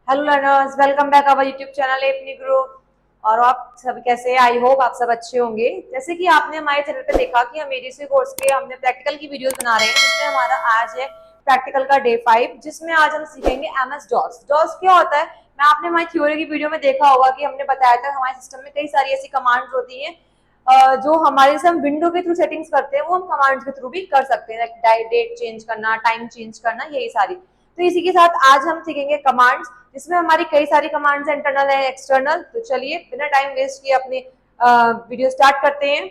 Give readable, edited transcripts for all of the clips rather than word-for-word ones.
Hello learners, welcome back our YouTube channel Apni grow. और आप सब कैसे हैं? आई होप आप सब अच्छे होंगे। जैसे कि आपने हमारे चैनल पे देखा कि हम एडीसी कोर्स के हमने प्रैक्टिकल की वीडियोस बना रहे हैं, जिसमें हमारा आज है प्रैक्टिकल का डे 5, जिसमें आज हम सीखेंगे एमएस डॉस। डॉस क्या होता है? मैं आपने हमारी थ्योरी की वीडियो में देखा होगा कि हमने बताया था हमारे सिस्टम में कई सारी ऐसी कमांड्स होती हैं जो हमारे से हम विंडो के थ्रू सेटिंग्स करते हैं, वो हम कमांड्स के थ्रू भी कर सकते हैं। डेट चेंज करना, टाइम चेंज करना, यही सारी। तो इसी के साथ आज हम सीखेंगे कमांड्स, जिसमें हमारी कई सारी कमांड्स हैं, इंटरनल है, एक्सटर्नल। तो चलिए बिना टाइम वेस्ट किए अपनी वीडियो स्टार्ट करते हैं।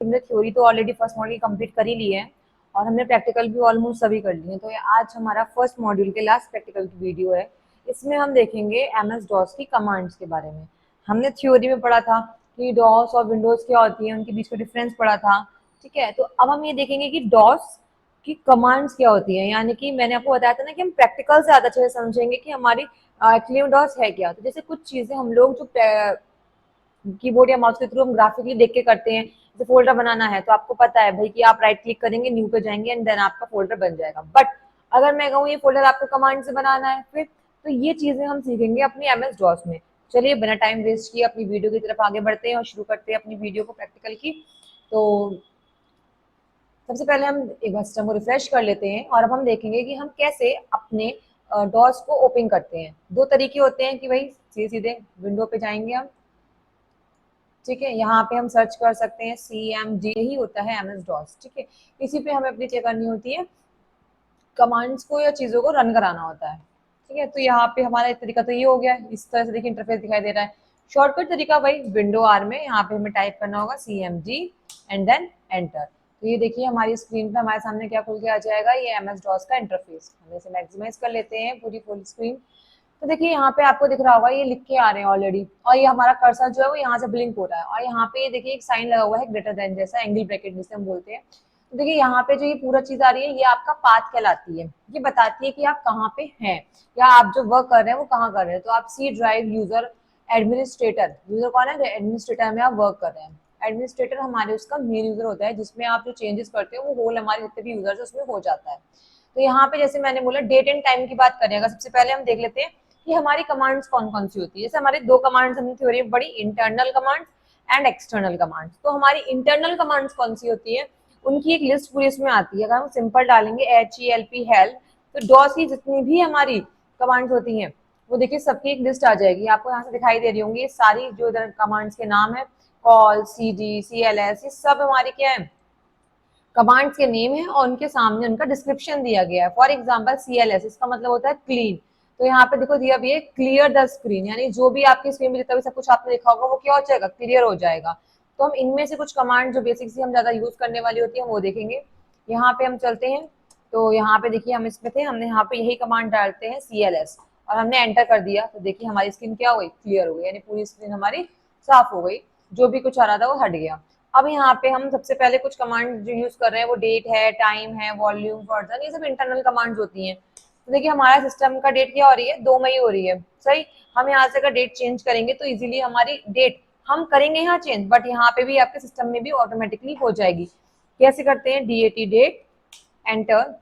हमने थ्योरी तो ऑलरेडी फर्स्ट मॉड्यूल कंप्लीट कर ही ली है और हमने प्रैक्टिकल भी ऑलमोस्ट सभी कर लिए हैं। तो ये आज हमारा फर्स्ट मॉड्यूल के लास्ट प्रैक्टिकल की वीडियो है। इसमें हम देखेंगे एमएस डॉस की कमांड्स के बारे में। हमने थ्योरी में पढ़ा था कि डॉस और विंडोज क्या होती है, उनके बीच का डिफरेंस पढ़ा था। ठीक है, तो अब हम ये देखेंगे कि डॉस की कमांड्स क्या होती है। यानी कि मैंने आपको बताया था ना कि हम प्रैक्टिकल से ज्यादा अच्छे से समझेंगे कि हमारी एक्चुअली डॉस है क्या। तो जैसे कुछ चीजें हम लोग जो कीबोर्ड या माउस के थ्रू हम ग्राफिकली देख के करते हैं, जैसे फोल्डर बनाना है तो आपको पता है भाई कि आप राइट क्लिक करेंगे, न्यू पे जाएंगे एंड देन आपका फोल्डर बन जाएगा। बट अगर मैं कहूँ ये फोल्डर आपको कमांड से बनाना है फिर, तो ये चीजें हम सीखेंगे अपनी एमएस डॉस में। चलिए बिना टाइम वेस्ट किए अपनी वीडियो की तरफ आगे बढ़ते हैं और शुरू करते हैं अपनी वीडियो को प्रैक्टिकल की। तो सबसे पहले हम एक बार सिस्टम को रिफ्रेश कर लेते हैं और अब हम देखेंगे कि हम कैसे अपने डॉस को ओपन करते हैं। दो तरीके होते हैं कि भाई सीधे सीधे विंडो पे जाएंगे हम। ठीक है, यहाँ पे हम सर्च कर सकते हैं CMD, ही होता है एमएस डॉस। ठीक है, इसी पे हमें अपनी चेक करनी होती है, कमांड्स को या चीजों को रन कराना होता है। ठीक है, तो यहाँ पे हमारा एक तरीका तो ये हो गया, इस तरह से देखिए इंटरफेस दिखाई दे रहा है। शॉर्टकट तरीका भाई विंडो आर में यहाँ पे हमें टाइप करना होगा CMD एंड देन एंटर। तो ये देखिए हमारी स्क्रीन पे हमारे सामने क्या खुल के आ जाएगा, ये एमएस डॉस का इंटरफेस। हम इसे मैक्सिमाइज कर लेते हैं पूरी फुल स्क्रीन। तो देखिए यहाँ पे आपको दिख रहा होगा ये लिख के आ रहे हैं ऑलरेडी, और ये हमारा कर्सर जो है वो यहाँ से ब्लिंक हो रहा है, और यहाँ पे ये देखिए एक साइन लगा हुआ है ग्रेटर देन जैसा, एंगल ब्रैकेट जिसे हम बोलते हैं। तो देखिए यहाँ पे जो ये पूरा चीज आ रही है, ये आपका पाथ कहलाती है। ये बताती है कि आप कहाँ पे हैं या आप जो वर्क कर रहे हैं वो कहाँ कर रहे हैं। तो आप C drive user administrator, user कौन है? एडमिनिस्ट्रेटर में आप वर्क कर रहे हैं। एडमिनिस्ट्रेटर हमारे उसका मेन यूजर होता है, जिसमें आप जो चेंजेस करते हो वो होल हमारे जितने भी यूजर्स उसमें हो जाता है। तो यहाँ पे जैसे मैंने बोला डेट एंड टाइम की बात करें, अगर सबसे पहले हम देख लेते हैं कि हमारी कमांड्स कौन कौन सी होती है। जैसे हमारी दो कमांड्स हमने थ्योरी में पढ़ी, internal commands and external commands. तो हमारी इंटरनल कमांड्स कौन सी होती है, उनकी एक लिस्ट पूरी इसमें आती है। अगर हम सिंपल डालेंगे HELP हेल्प, तो डॉस की जितनी भी हमारी कमांड्स होती हैं वो देखिए सबकी एक लिस्ट आ जाएगी, आपको यहाँ से दिखाई दे रही होंगी। सारी जो इधर कमांड्स के नाम है, कॉल, CD, CLS, ये सब हमारी क्या है, कमांड्स के नेम है और उनके सामने उनका डिस्क्रिप्शन दिया गया है। फॉर एग्जाम्पल CLS, इसका मतलब होता है क्लीन। तो यहाँ पे देखो दिया भी है क्लियर द स्क्रीन, यानी जो भी आपकी स्क्रीन में जितना भी सब कुछ आपने लिखा होगा वो क्या हो जाएगा, क्लियर हो जाएगा। तो हम इनमें से कुछ कमांड जो बेसिक सी हम ज्यादा यूज करने वाली होती है वो देखेंगे। यहाँ पे हम चलते हैं, तो यहाँ पे देखिए हम इसमें थे, हमने यहाँ पे यही कमांड डालते हैं CLS और हमने एंटर कर दिया। तो देखिए हमारी स्क्रीन क्या हो गई, क्लियर हो गई, यानी पूरी स्क्रीन हमारी साफ हो गई, जो भी कुछ आ रहा था वो हट गया। अब यहाँ पे हम सबसे पहले कुछ कमांड जो यूज कर रहे हैं वो डेट है, टाइम है, वॉल्यूम, वर्जन, ये सब इंटरनल कमांड्स होती हैं। तो देखिए हमारा सिस्टम का डेट क्या हो रही है, 2 मई हो रही है। सही, हम यहाँ से अगर डेट चेंज करेंगे तो इजीली हमारी डेट हम करेंगे यहाँ चेंज, बट यहाँ पे भी आपके सिस्टम में भी ऑटोमेटिकली हो जाएगी। कैसे करते हैं, DAT डेट एंटर।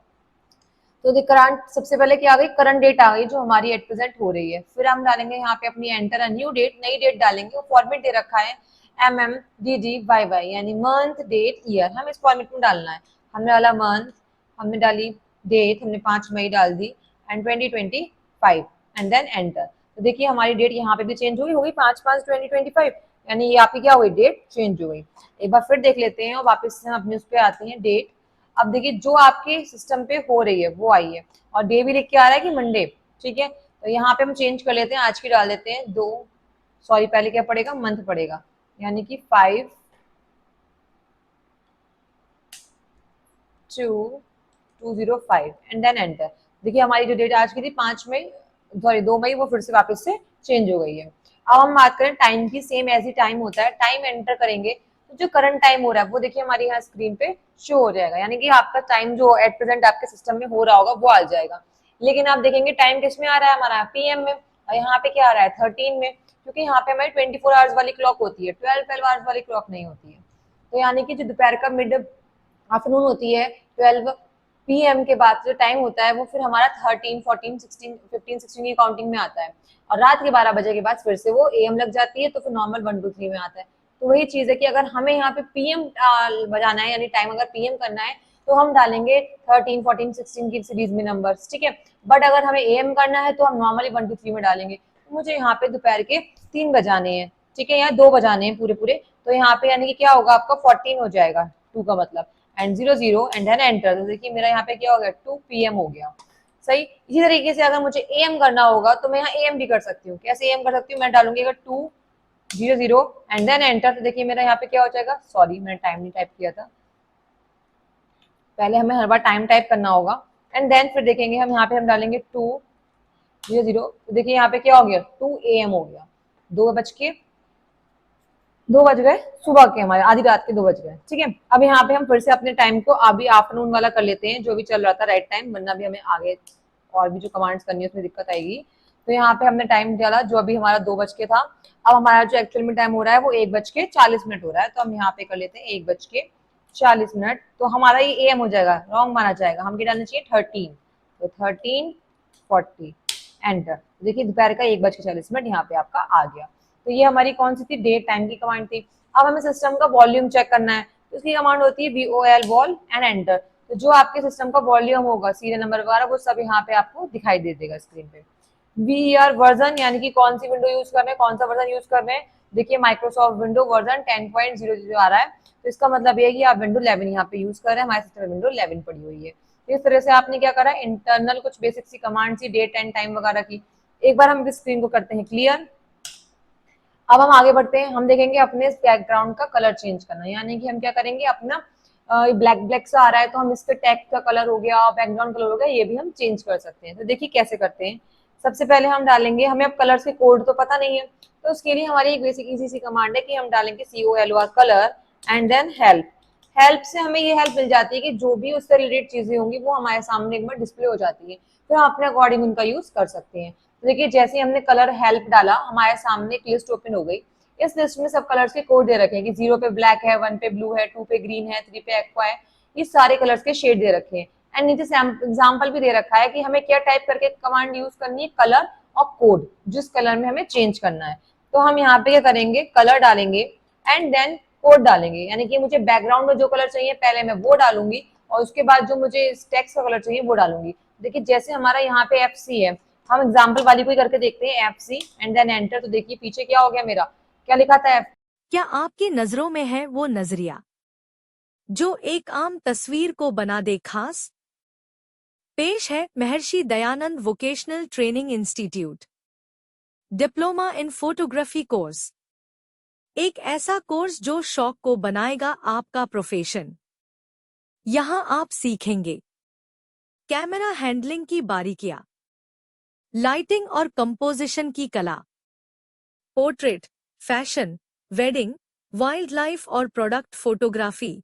तो करंट सबसे पहले क्या आ गई, करंट डेट आ गई जो हमारी एट प्रेजेंट हो रही है। फिर हम डालेंगे यहाँ पे अपनी एंटर अ न्यू डेट, नई डेट डालेंगे। वो फॉर्मेट दे रखा है MMDDYY, यानी मंथ डेट ईयर, हम इस फॉर्मेट में डालना है। हमने डाला मंथ, हमने डाली डेट, हमने 5 मई डाल दी एंड 2025 एंड देन एंटर। तो देखिए हमारी डेट यहाँ पे भी चेंज हुई होगी, 5/5/2025, यानी ये आपकी क्या हुई, डेट चेंज हो गई। एक बार फिर देख लेते हैं और वापस से हम अपने उस पर आते हैं, डेट। अब देखिए जो आपके सिस्टम पे हो रही है वो आई है, और डे भी लिख के आ रहा है कि मंडे। ठीक है, तो यहाँ पे हम चेंज कर लेते हैं, आज की डाल देते हैं 2, सॉरी पहले क्या पड़ेगा, मंथ पड़ेगा, यानी कि 5/2/2005 एंड देन एंटर। देखिए हमारी जो डेट आज की थी 5 मई, सॉरी 2 मई, वो फिर से वापस से चेंज हो गई है। अब हम बात करें टाइम की, सेम एज ही टाइम होता है, टाइम एंटर करेंगे तो जो करंट टाइम हो रहा है वो देखिए हमारे यहाँ स्क्रीन पे शो हो जाएगा, यानी कि आपका टाइम जो एट प्रेजेंट आपके सिस्टम में हो रहा होगा वो आ जाएगा। लेकिन आप देखेंगे टाइम किस में आ रहा है, हमारा PM में, और यहाँ पे क्या आ रहा है, 13 में, क्योंकि यहाँ पे हमारी 24 आवर्स वाली क्लॉक होती है, 12 आवर्स वाली क्लॉक नहीं होती है। तो यानी कि जो दोपहर का मिड आफ्टरनून होती है, 12 PM के बाद जो टाइम होता है वो फिर हमारा 13, 14, 16, 15, 16 की काउंटिंग में आता है, और रात के 12 बजे के बाद फिर से वो AM लग जाती है, तो फिर नॉर्मल 1 2 3 में आता है। तो वही चीज है कि अगर हमें यहाँ पे PM बजाना है, यानी टाइम अगर PM करना है, तो हम डालेंगे 13, 14, 16 की सीरीज में नंबर्स, ठीक है। बट अगर हमें AM करना है तो हम नॉर्मली 1 2 3 में डालेंगे। तो मुझे यहाँ पे दोपहर के 3 बजाने हैं, ठीक है, यहाँ 2 बजाने हैं पूरे पूरे, तो यहाँ पे यानी कि क्या होगा आपका 14 हो जाएगा, 2 का मतलब, एंड 00 एंड देन एंटर। तो देखिए मेरा यहाँ पे क्या हो गया, 2 PM हो गया, सही। इसी तरीके से अगर मुझे AM करना होगा तो मैं यहाँ AM भी कर सकती हूँ। कैसे AM कर सकती हूँ, मैं डालूंगी अगर 200 एंड देन एंटर, तो देखिए मेरा यहाँ पे क्या हो जाएगा, सॉरी मैंने टाइम नहीं टाइप किया था, पहले हमें हर बार टाइम टाइप करना होगा, एंड देन फिर देखेंगे हम यहाँ पे हम डालेंगे 200, तो देखिए यहाँ पे क्या हो गया, 2 AM हो गया, 2 बज गए सुबह के, हमारे आधी रात के 2 बज गए, ठीक है। अब यहाँ पे हम फिर से अपने टाइम को अभी आफ्टरनून वाला कर लेते हैं, जो भी चल रहा था राइट टाइम, वरना भी हमें आगे और भी जो कमांड्स करनी है उसमें दिक्कत आएगी। तो यहाँ पे हमने टाइम डाला जो अभी हमारा 2 बज के था। अब हमारा जो एक्चुअल में टाइम हो रहा है वो 1 बज के 40 हो रहा है, तो हम यहाँ पे कर लेते हैं 1 बज के 40। तो हमारा ये AM हो जाएगा, रॉन्ग माना जाएगा, हम क्या डालना चाहिए 13, तो 13:40 एंटर। देखिए दोपहर का 1 बज के 40 यहाँ पे आपका आ गया। तो ये हमारी कौन सी थी, डेट टाइम की कमांड थी। अब हमें सिस्टम का वॉल्यूम चेक करना है, तो इसकी कमांड होती है VOL वॉल एंड एंटर। तो जो आपके सिस्टम का वॉल्यूम होगा, सीरियल नंबर वगैरह, वो सब यहाँ पे आपको दिखाई दे देगा स्क्रीन पे। VER वर्जन, यानी कि कौन सी विंडो यूज कर रहे हैं, कौन सा वर्जन यूज कर रहे हैं। देखिए माइक्रोसॉफ्ट विंडो वर्जन 10.00 आ रहा है, तो इसका मतलब ये है कि आप विंडो 11 यहाँ पे यूज कर रहे हैं, हमारे सिस्टम में विंडो 11 पड़ी हुई है। तो इस तरह से आपने क्या करा, इंटरनल कुछ बेसिक सी कमांड सी डेट एंड टाइम वगैरह की। एक बार हम इस स्क्रीन को करते हैं क्लियर। अब हम आगे बढ़ते हैं, हम देखेंगे अपने बैकग्राउंड का कलर चेंज करना, यानी कि हम क्या करेंगे, अपना ब्लैक ब्लैक सा आ रहा है तो हम इसके टेक्स्ट का कलर हो गया, बैकग्राउंड कलर हो गया, ये भी हम चेंज कर सकते हैं। तो देखिए कैसे करते हैं। सबसे पहले हम डालेंगे, हमें अब कलर्स के कोड तो पता नहीं है, तो उसके लिए हमारी एक बेसिक इजी सी कमांड है कि हम डालेंगे COLOR color and then help. Help से हमें ये हेल्प मिल जाती है कि जो भी उससे रिलेटेड चीजें होंगी वो हमारे सामने एक बार डिस्प्ले हो जाती है, फिर हम अपने अकॉर्डिंग उनका यूज कर सकते हैं। तो देखिए जैसे हमने कलर हेल्प डाला, हमारे सामने एक लिस्ट ओपन हो गई। इस लिस्ट में सब कलर्स के कोड दे रखे हैं कि 0 पे ब्लैक है, 1 पे ब्लू है, 2 पे ग्रीन है, 3 पे एक्वा है, ये सारे कलर्स के शेड दे रखे हैं। एंड नीचे एग्जाम्पल भी दे रखा है कि हमें क्या टाइप करके कमांड यूज करनी है, कलर और कोड, जिस कलर में हमें चेंज करना है। तो हम यहाँ पे क्या करेंगे, कलर डालेंगे एंड देन कोड डालेंगे, यानी कि मुझे बैकग्राउंड में जो कलर चाहिए पहले मैं वो डालूंगी, और उसके बाद जो मुझे टेक्स्ट का कलर चाहिए वो डालूंगी। देखिए जैसे हमारा यहाँ पे FC है, हम एग्जाम्पल वाली को करके देखते हैं, FC एंड देन एंटर। तो देखिए पीछे क्या हो गया मेरा, क्या लिखा था, क्या आपकी नजरों में है वो नजरिया जो एक आम तस्वीर को बना दे खास? पेश है Maharshi Dayanand vocational training institute diploma in photography course, एक ऐसा कोर्स जो शौक को बनाएगा आपका प्रोफेशन। यहाँ आप सीखेंगे कैमरा हैंडलिंग की बारीकियां, लाइटिंग और कंपोजिशन की कला, portrait, fashion, wedding, wild life और प्रोडक्ट फोटोग्राफी।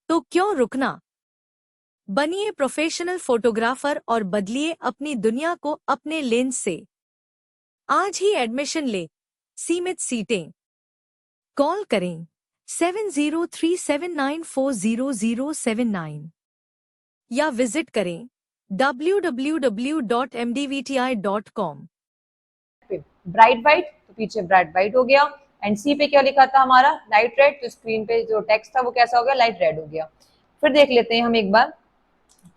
तो क्यों रुकना, बनिए प्रोफेशनल फोटोग्राफर और बदलिए अपनी दुनिया को अपने लेंस से। आज ही एडमिशन ले, सीमित सीटें। कॉल करें 7037940079 या विजिट करें www.mdvti.com। ब्राइट वाइट, तो पीछे ब्राइट वाइट हो गया, एंड C पे क्या लिखा था हमारा, लाइट रेड, तो स्क्रीन पे जो टेक्स्ट था वो कैसा हो गया, लाइट रेड हो गया। फिर देख लेते हैं हम एक बार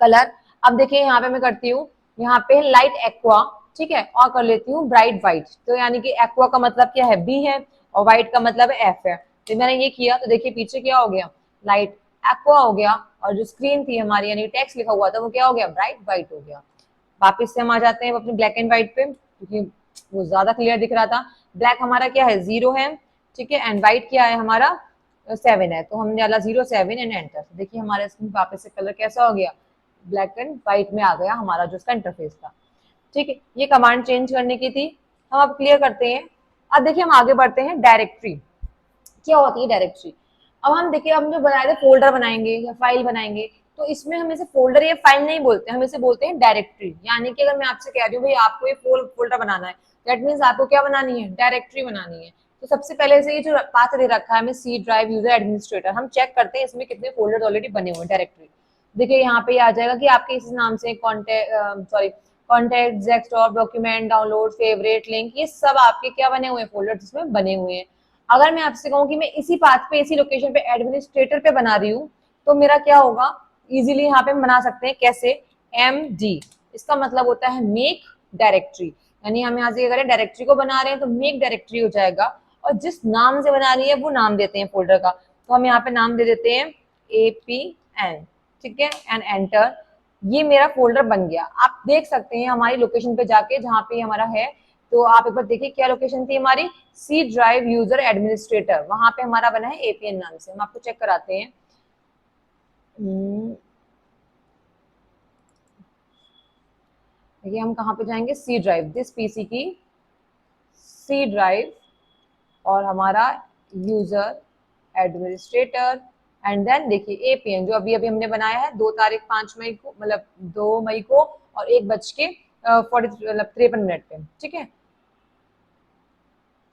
कलर। अब देखिए यहाँ पे मैं करती हूँ, यहाँ पे लाइट एक्वा, ठीक है, और कर लेती हूँ ब्राइट व्हाइट। तो यानी कि एक्वा का मतलब क्या है, B है, और व्हाइट का मतलब है F है। तो मैंने ये किया, तो देखिए पीछे क्या हो गया, लाइट एक्वा हो गया, और जो स्क्रीन थी हमारी यानी टेक्स्ट लिखा हुआ था वो क्या हो गया, ब्राइट व्हाइट हो गया। वापिस से हम आ जाते हैं अपने ब्लैक एंड व्हाइट पे, क्योंकि वो ज्यादा क्लियर दिख रहा था। ब्लैक हमारा क्या है, 0 है, ठीक है, एंड व्हाइट क्या है हमारा 7 है, तो हमने डाला 0 7 एंड एंटर। देखिए हमारे इसमें वापस से कलर कैसा हो गया, ब्लैक एंड व्हाइट में आ गया हमारा जो इसका इंटरफेस था, ठीक है। ये कमांड चेंज करने की थी, हम अब क्लियर करते हैं। अब देखिए हम आगे बढ़ते हैं, डायरेक्टरी क्या होती है, डायरेक्टरी। अब हम देखिए, हम जो बनाए थे फोल्डर बनाएंगे या फाइल बनाएंगे, तो इसमें हम इसे फोल्डर या फाइल नहीं बोलते, हम इसे बोलते हैं डायरेक्टरी। यानी कि अगर मैं आपसे कह रही हूँ भाई आपको ये फोल्डर बनाना है, दैट मीन्स आपको क्या बनानी है, डायरेक्टरी बनानी है। तो सबसे पहले से ये जो पाथ दे रखा है हमें, C ड्राइव यूजर एडमिनिस्ट्रेटर, हम चेक करते हैं इसमें कितने फोल्डर ऑलरेडी बने हुए हैं डायरेक्टरी। देखिए यहाँ पे आ जाएगा कि आपके इस नाम से contact, desktop, document, download, favourite, link, ये सब आपके क्या बने हुए हैं, फोल्डर जिसमें बने हुए हैं। अगर मैं आपसे कहूँ कि मैं इसी पाथ पे, इसी लोकेशन पे एडमिनिस्ट्रेटर पे बना रही हूँ, तो मेरा क्या होगा, इजीली यहाँ पे हम बना सकते हैं। कैसे? MD, इसका मतलब होता है मेक डायरेक्टरी, यानी हम यहाँ से क्या करें, डायरेक्टरी को बना रहे हैं तो मेक डायरेक्टरी हो जाएगा, और जिस नाम से बना रही है वो नाम देते हैं फोल्डर का। तो हम यहाँ पे नाम दे देते हैं APN, ठीक है, एंड एंटर। ये मेरा फोल्डर बन गया। आप देख सकते हैं हमारी लोकेशन पे जाके, जहाँ पे हमारा है, तो आप एक बार देखिए क्या लोकेशन थी हमारी, सी ड्राइव यूजर एडमिनिस्ट्रेटर, वहां पे हमारा बना है APN नाम से। हम आपको चेक कराते हैं। देखिए हम कहाँ पे जाएंगे, सी ड्राइव, दिस पीसी की सी ड्राइव, और हमारा यूजर एडमिनिस्ट्रेटर, एंड देन देखिए APN जो अभी अभी हमने बनाया है 2 तारीख 5 मई को, मतलब 2 मई को, और 1:53 पे, ठीक है।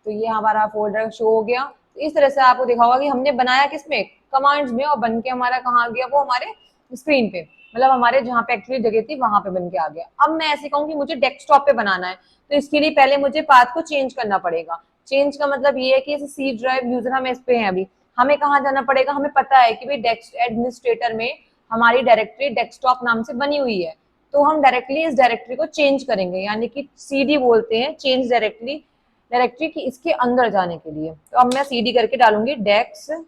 तो ये हमारा फोल्डर शो हो गया। तो इस तरह से आपको देखा होगा कि हमने बनाया किसमें, कमांड्स में, और बन के हमारा कहाँ गया, वो हमारे स्क्रीन पे, मतलब हमारे जहाँ पे एक्चुअली जगह थी वहां पे बन के आ गया। अब मैं ऐसे कहूँ कि मुझे डेस्कटॉप पे बनाना है, तो इसके लिए पहले मुझे पाथ को चेंज करना पड़ेगा। चेंज का मतलब ये है कि जैसे सी ड्राइव यूजर हम इस पे हैं अभी, हमें कहाँ जाना पड़ेगा, हमें पता है कि भाई डेस्क एडमिनिस्ट्रेटर में हमारी डायरेक्टरी डेस्कटॉप नाम से बनी हुई है, तो हम डायरेक्टली इस डायरेक्टरी को चेंज करेंगे, यानी कि CD बोलते हैं, चेंज डायरेक्टरी की, इसके अंदर जाने के लिए। तो अब मैं CD करके डालूंगी डेस्कटॉप,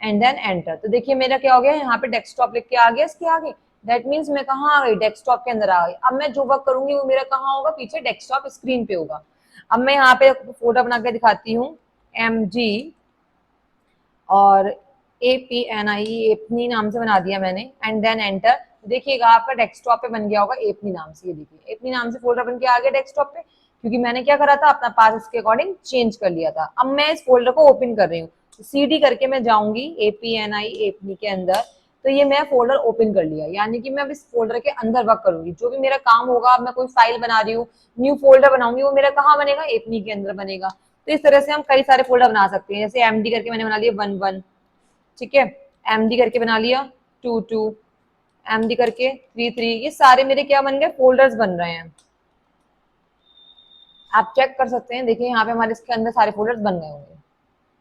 एंड देन एंटर। तो देखिए मेरा क्या हो गया, यहाँ पे डेस्कटॉप लिख के आ गया इसके आगे, दैट मीन्स मैं कहाँ आ गई, डेस्कटॉप के अंदर आ गई। अब मैं जो वर्क करूंगी वो मेरा कहाँ होगा, पीछे डेस्कटॉप स्क्रीन पे होगा। अब मैं यहाँ पे फोटो बना के दिखाती हूँ, MG और APNI, एपनी नाम से बना दिया मैंने, एंड देन एंटर। देखिएगा आपका डेस्कटॉप पे बन गया होगा एपनी नाम से। ये देखिए एपनी नाम से फोल्डर बन के आ गया डेस्कटॉप पे, क्योंकि मैंने क्या करा था, अपना पाथ उसके अकॉर्डिंग चेंज कर लिया था। अब मैं इस फोल्डर को ओपन कर रही हूँ, CD करके मैं जाऊंगी APNI एपनी के अंदर, तो ये मैं फोल्डर ओपन कर लिया, यानी कि मैं अब इस फोल्डर के अंदर वर्क करूंगी। जो भी मेरा काम होगा, अब मैं कोई फाइल बना रही हूँ, न्यू फोल्डर बनाऊंगी, वो मेरा कहाँ बनेगा, एपनी के अंदर बनेगा। तो इस तरह से हम कई सारे फोल्डर बना सकते हैं। जैसे MD करके मैंने बना लिया 1 1, ठीक है, MD करके बना लिया 2 2, MD करके 3 3, ये सारे मेरे क्या बन गए, फोल्डर्स बन रहे हैं। आप चेक कर सकते हैं, देखिए यहाँ पे हमारे इसके अंदर सारे फोल्डर्स बन गए होंगे।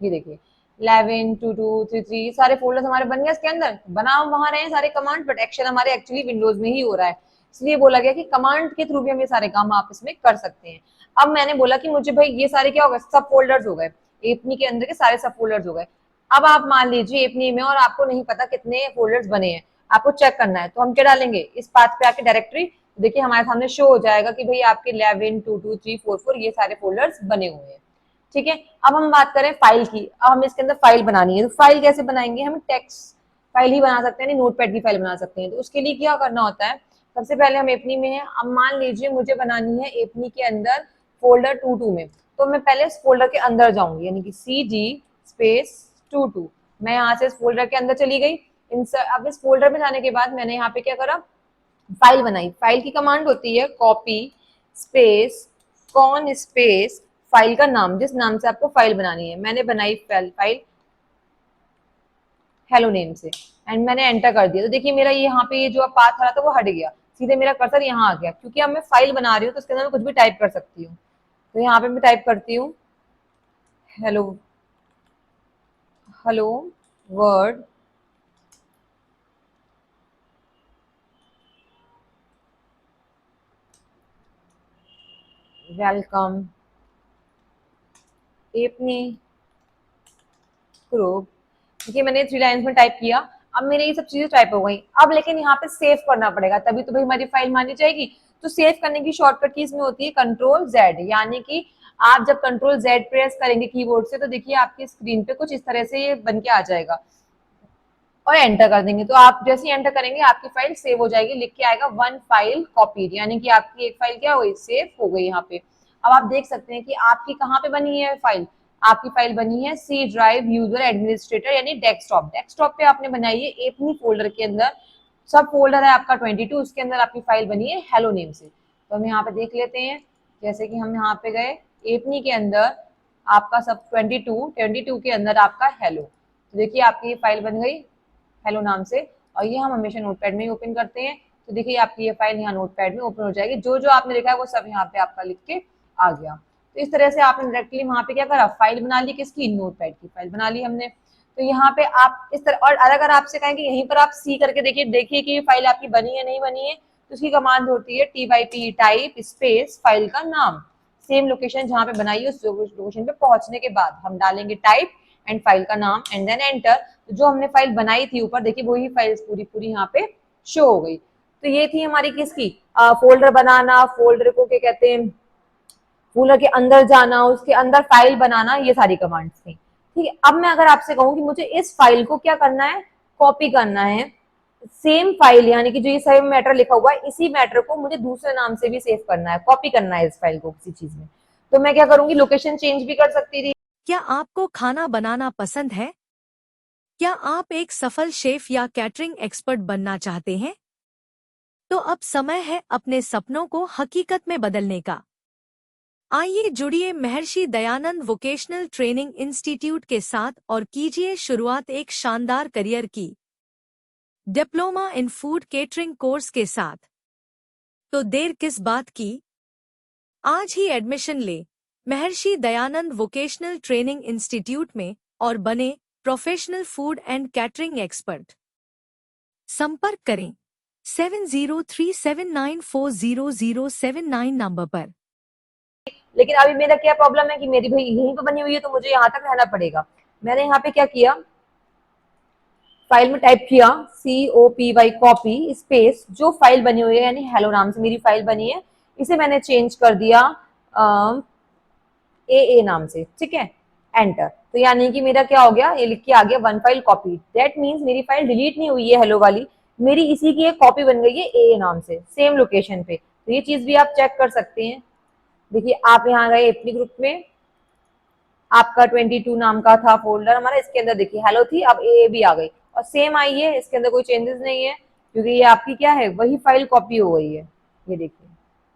ये देखिए 11 2 2 3 3, सारे फोल्डर्स हमारे बन गए इसके अंदर। बना वहां रहे हैं सारे कमांड, बट एक्शन हमारे एक्चुअली विंडोज में ही हो रहा है, इसलिए बोला गया कि कमांड के थ्रू भी हम ये सारे काम आप इसमें कर सकते हैं। अब मैंने बोला कि मुझे भाई ये सारे क्या हो गए, सब फोल्डर्स हो गए, एपनी के अंदर के सारे सब फोल्डर्स हो गए। अब आप मान लीजिए एपनी में, और आपको नहीं पता कितने फोल्डर्स बने हैं, आपको चेक करना है, तो हम क्या डालेंगे, इस पाथ पे आके डायरेक्टरी, देखिए हमारे सामने शो हो जाएगा कि भाई आपके 11 2 2 3 4 4 ये सारे फोल्डर्स बने हुए हैं, ठीक है। अब हम बात करें फाइल की। अब हमें इसके अंदर फाइल बनानी है, तो फाइल कैसे बनाएंगे, हम टेक्स्ट फाइल ही बना सकते हैं, नोटपैड की फाइल बना सकते हैं। तो उसके लिए क्या करना होता है, सबसे पहले हम एपनी में है। अब मान लीजिए मुझे बनानी है एपनी के अंदर फोल्डर 2 2 में, तो मैं पहले इस फोल्डर के अंदर जाऊंगी, यानी कि CD स्पेस 2 2, मैं यहाँ से इस फोल्डर के अंदर चली गई। अब इस फोल्डर में जाने के बाद मैंने यहाँ पे क्या करा, फाइल बनाई। फाइल की कमांड होती है copy space con space file का नाम, जिस नाम से आपको फाइल बनानी है। मैंने बनाई फाइल हेलो नेम से, एंड मैंने एंटर कर दिया। तो देखिए मेरा यहाँ पे ये जो पाथ आ रहा था वो हट गया, सीधे मेरा कर्सर यहाँ आ गया, क्योंकि अब मैं फाइल बना रही हूँ तो उसके अंदर मैं कुछ भी टाइप कर सकती हूँ। तो यहाँ पे मैं टाइप करती हूँ hello hello word welcome Apni group. देखिए मैंने 3 लाइन्स में टाइप किया। अब मेरे ये सब चीजें टाइप हो गई। अब लेकिन यहाँ पे सेव करना पड़ेगा, तभी तो भाई हमारी फाइल मानी जाएगी। तो सेव करने की शॉर्टकट की इसमें होती है Ctrl Z, यानी कि आप जब Ctrl Z प्रेस करेंगे कीबोर्ड से, तो देखिए आपकी स्क्रीन पे कुछ इस तरह से ये बन के आ जाएगा, और एंटर कर देंगे। तो आप जैसे ही एंटर करेंगे आपकी फाइल सेव हो जाएगी, लिख के आएगा 1 फाइल कॉपीड, यानी कि आपकी एक फाइल क्या हो गई, सेव हो गई यहाँ पे। अब आप देख सकते हैं कि आपकी कहाँ पे बनी है फाइल, आपकी फाइल बनी है सी ड्राइव यूजर एडमिनिस्ट्रेटर, यानी डेस्कटॉप। डेस्कटॉप पे आपने बनाई है अपनी फोल्डर के अंदर, सब फोल्डर है आपका 22, उसके अंदर आपकी फाइल बनी है हेलो नेम से। तो हम यहाँ पे देख लेते हैं, जैसे कि हम यहाँ पे गए एपनी के अंदर, आपका सब 22 के अंदर आपका हेलो, तो देखिए आपकी ये फाइल बन गई हेलो नाम से, और ये हम हमेशा नोटपैड में ही ओपन करते हैं। तो देखिए आपकी ये फाइल यहाँ नोटपैड में ओपन हो जाएगी, जो जो आपने लिखा है वो सब यहाँ पे आपका लिख के आ गया। तो इस तरह से आपने डायरेक्टली वहां पे क्या करा, फाइल बना ली, किसकी, नोटपैड की फाइल बना ली हमने। तो यहाँ पे आप इस तरह, और अगर आपसे कहें कि यहीं पर आप सी करके देखिए कि फाइल आपकी बनी है नहीं बनी है, तो उसकी कमांड होती है TYP, टाइप स्पेस फाइल का नाम, सेम लोकेशन जहाँ पे बनाई है उस लोकेशन पे पहुंचने के बाद हम डालेंगे टाइप एंड फाइल का नाम एंड देन एंटर। तो जो हमने फाइल बनाई थी ऊपर देखिए वही फाइल पूरी पूरी यहाँ पे शो हो गई। तो ये थी हमारी किसकी, फोल्डर बनाना, फोल्डर को क्या कहते हैं, फोल्डर के अंदर जाना, उसके अंदर फाइल बनाना, ये सारी कमांड्स थी। ठीक है, अब मैं अगर आपसे कहूँ कि मुझे इस फाइल को क्या करना है, कॉपी करना है, सेम फाइल यानी कि जो ये सेम मैटर लिखा हुआ है इसी मैटर को मुझे दूसरे नाम से भी सेव करना है, कॉपी करना है इस फाइल को किसी चीज में, तो मैं क्या करूंगी, लोकेशन चेंज भी कर सकती थी। क्या आपको खाना बनाना पसंद है? क्या आप एक सफल शेफ या कैटरिंग एक्सपर्ट बनना चाहते हैं? तो अब समय है अपने सपनों को हकीकत में बदलने का। आइए जुड़िए Maharshi Dayanand vocational training institute के साथ और कीजिए शुरुआत एक शानदार करियर की। Diploma in food catering course के साथ। तो देर किस बात की? आज ही एडमिशन ले Maharshi Dayanand vocational training institute में और बने professional food and catering expert. संपर्क करें 7037940079 नंबर पर। लेकिन अभी मेरा क्या प्रॉब्लम है कि मेरी भाई यहीं पे बनी हुई है तो मुझे यहाँ तक रहना पड़ेगा। मैंने यहाँ पे क्या किया, फाइल में टाइप किया COPY कॉपी स्पेस जो फाइल बनी हुई है यानी हेलो नाम से मेरी फाइल बनी है, इसे मैंने चेंज कर दिया AA नाम से, ठीक है, एंटर। तो यानी कि मेरा क्या हो गया, ये लिख के आ गया one file copy, that means मेरी फाइल डिलीट नहीं हुई है हेलो वाली, मेरी इसी की एक कॉपी बन गई है AA नाम से सेम लोकेशन पे। तो ये चीज भी आप चेक कर सकते हैं। देखिए आप यहाँ गए अपनी ग्रुप में, आपका 22 नाम का था फोल्डर हमारा, इसके अंदर देखिए हेलो थी, अब AA भी आ गई और सेम आई है, इसके अंदर कोई चेंजेस नहीं है क्योंकि ये आपकी क्या है, वही फाइल कॉपी हो गई है। ये देखिए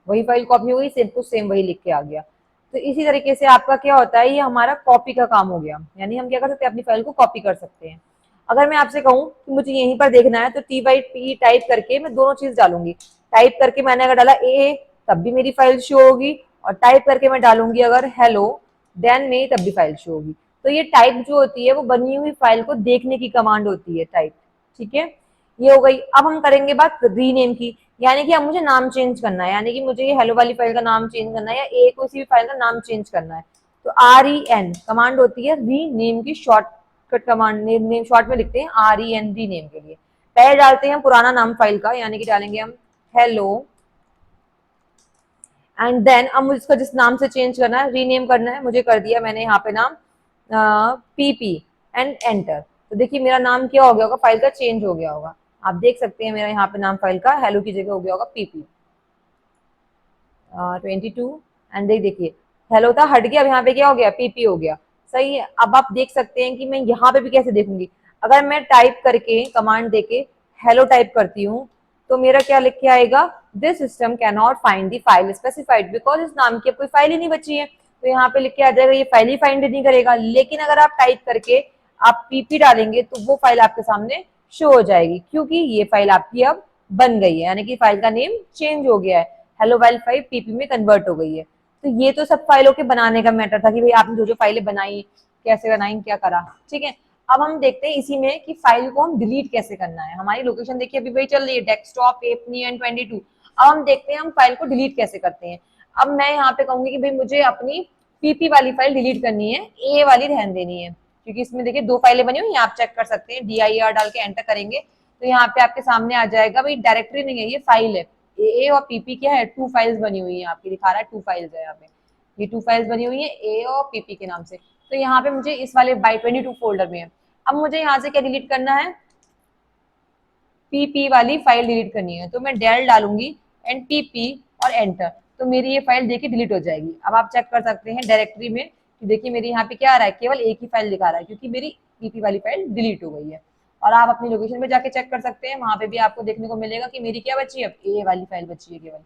वही फाइल कॉपी हो गई, सेम टू सेम वही लिख के आ गया। तो इसी तरीके से आपका क्या होता है, ये हमारा कॉपी का काम हो गया, यानी हम क्या कर सकते हैं, अपनी फाइल को कॉपी कर सकते हैं। अगर मैं आपसे कहूँ कि मुझे यहीं पर देखना है तो TYP टाइप करके मैं दोनों चीज डालूंगी। टाइप करके मैंने अगर डाला AA तब भी मेरी फाइल शो होगी, और टाइप करके मैं डालूंगी अगर हेलो देन मेरी तब भी फाइल शो होगी। तो ये टाइप जो होती है वो बनी हुई फाइल को देखने की कमांड होती है, टाइप। ठीक है, ये हो गई। अब हम करेंगे बात रीनेम की, यानी कि अब मुझे नाम चेंज करना है, यानी कि मुझे ये हेलो वाली फाइल का नाम चेंज करना है या ए किसी भी फाइल का नाम चेंज करना है। तो REN कमांड होती है रीनेम की, शॉर्टकट कमांड, नेम शॉर्ट में लिखते हैं REN रीनेम के लिए। पहले डालते हैं हम पुराना नाम फाइल का, यानी कि डालेंगे हम हेलो, एंड देन अब मुझे इसको जिस नाम से चेंज करना है, रीनेम करना है, मुझे कर दिया मैंने यहाँ पे नाम PP एंड एंटर। तो देखिए मेरा नाम क्या हो गया होगा, फाइल का चेंज हो गया होगा। आप देख सकते हैं मेरा यहाँ पे नाम फाइल का हेलो की जगह हो गया होगा PP 22 एंड देखिए हेलो था हट गया, अब यहाँ पे क्या हो गया, PP हो गया। सही है, अब आप देख सकते हैं कि मैं यहाँ पे भी कैसे देखूंगी, अगर मैं टाइप करके कमांड देके हेलो टाइप करती हूँ तो मेरा क्या लिख के आएगा, this system can not find the file specified, because इस नाम की कोई फाइल ही नहीं बची है। तो यहाँ पे लिख के आ जाएगा ये फाइल ही फाइंड नहीं करेगा। लेकिन अगर आप टाइप करके आप PP डालेंगे तो वो फाइल आपके सामने शो हो जाएगी, क्योंकि ये फाइल आपकी अब बन गई है, यानी कि फाइल का नेम चेंज हो गया है, हेलो वाइल फाइल PP में कन्वर्ट हो गई है। तो ये तो सब फाइलों के बनाने का मैटर था कि भाई आपने जो जो फाइलें बनाई, कैसे बनाई, क्या करा। ठीक है, अब हम देखते हैं इसी में कि फाइल को हम डिलीट कैसे करना है। हमारी लोकेशन देखिए अभी वही चल रही है, डेस्कटॉप एपनी एंड 22। अब हम देखते हैं हम फाइल को डिलीट कैसे करते हैं। अब मैं यहाँ पे कहूंगी कि भाई मुझे अपनी PP वाली फाइल डिलीट करनी है, A वाली रहने देनी है, क्योंकि इसमें देखिए दो फाइलें बनी हुई है, आप चेक कर सकते हैं। DIR डाल के एंटर करेंगे तो यहाँ पे आपके सामने आ जाएगा, भाई डायरेक्टरी नहीं है ये फाइल है। AA और PP क्या है, 2 फाइल्स बनी हुई है, आपकी दिखा रहा है 2 फाइल्स है यहाँ पे, ये 2 फाइल्स बनी हुई है A और PP के नाम से। तो यहाँ पे मुझे इस वाले बाई 22 फोल्डर में है। अब मुझे यहाँ से क्या डिलीट करना है, PP वाली फाइल डिलीट करनी है, तो मैं डेल डालूंगी एंड PP और एंटर, तो मेरी ये फाइल देखिए डिलीट हो जाएगी। अब आप चेक कर सकते हैं डायरेक्टरी में कि देखिए मेरी यहाँ पे क्या आ रहा है, केवल एक ही फाइल दिखा रहा है, क्योंकि मेरी PP वाली फाइल डिलीट हो गई है। और आप अपनी लोकेशन में जाके चेक कर सकते हैं, वहां पे भी आपको देखने को मिलेगा कि मेरी क्या बची है, अब A वाली फाइल बची है केवल।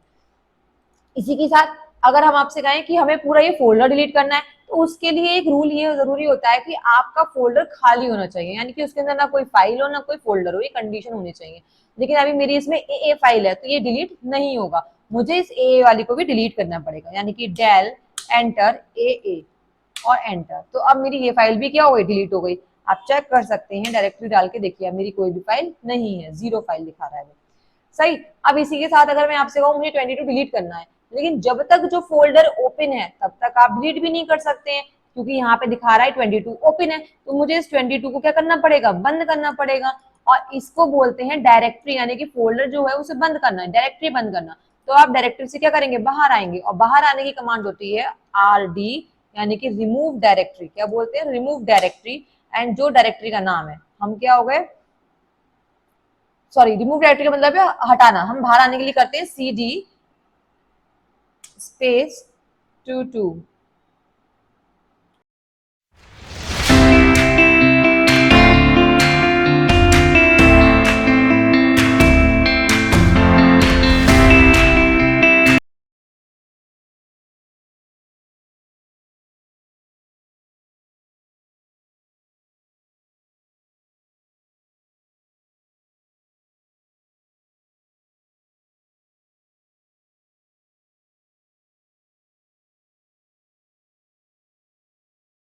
इसी के साथ अगर हम आपसे कहें कि हमें पूरा ये फोल्डर डिलीट करना है, तो उसके लिए एक रूल ये जरूरी होता है कि आपका फोल्डर खाली होना चाहिए, यानी कि उसके अंदर ना कोई फाइल हो ना कोई फोल्डर हो, ये कंडीशन होनी चाहिए। लेकिन अभी मेरी इसमें ए फाइल है, तो ये डिलीट नहीं होगा, मुझे इस ए वाली को भी डिलीट करना पड़ेगा, यानी कि डेल एंटर ए और एंटर। तो अब मेरी ये फाइल भी क्या हो गई, डिलीट हो गई। आप चेक कर सकते हैं, डायरेक्टरी डाल के देखिए, मेरी कोई भी फाइल नहीं है, 0 फाइल दिखा रहा है। सही। अब इसी के साथ अगर मैं आपसे कहूँ मुझे 22 डिलीट करना है, लेकिन जब तक जो फोल्डर ओपन है तब तक आप डिलीट भी नहीं कर सकते हैं, क्योंकि यहाँ पे दिखा रहा है 22 ओपन है, तो मुझे इस 22 को क्या करना पड़ेगा, बंद करना पड़ेगा। और इसको बोलते हैं डायरेक्टरी, यानी कि फोल्डर जो है उसे बंद करना है, डायरेक्टरी बंद करना। तो आप डायरेक्टरी से क्या करेंगे, बाहर आएंगे, और बाहर आने की कमांड होती है RD, यानी कि रिमूव डायरेक्टरी। क्या बोलते हैं, रिमूव डायरेक्टरी। एंड जो डायरेक्टरी का नाम है, हम क्या हो गए, सॉरी, रिमूव डायरेक्टरी का मतलब है हटाना, हम बाहर आने के लिए करते हैं CD स्पेस 22,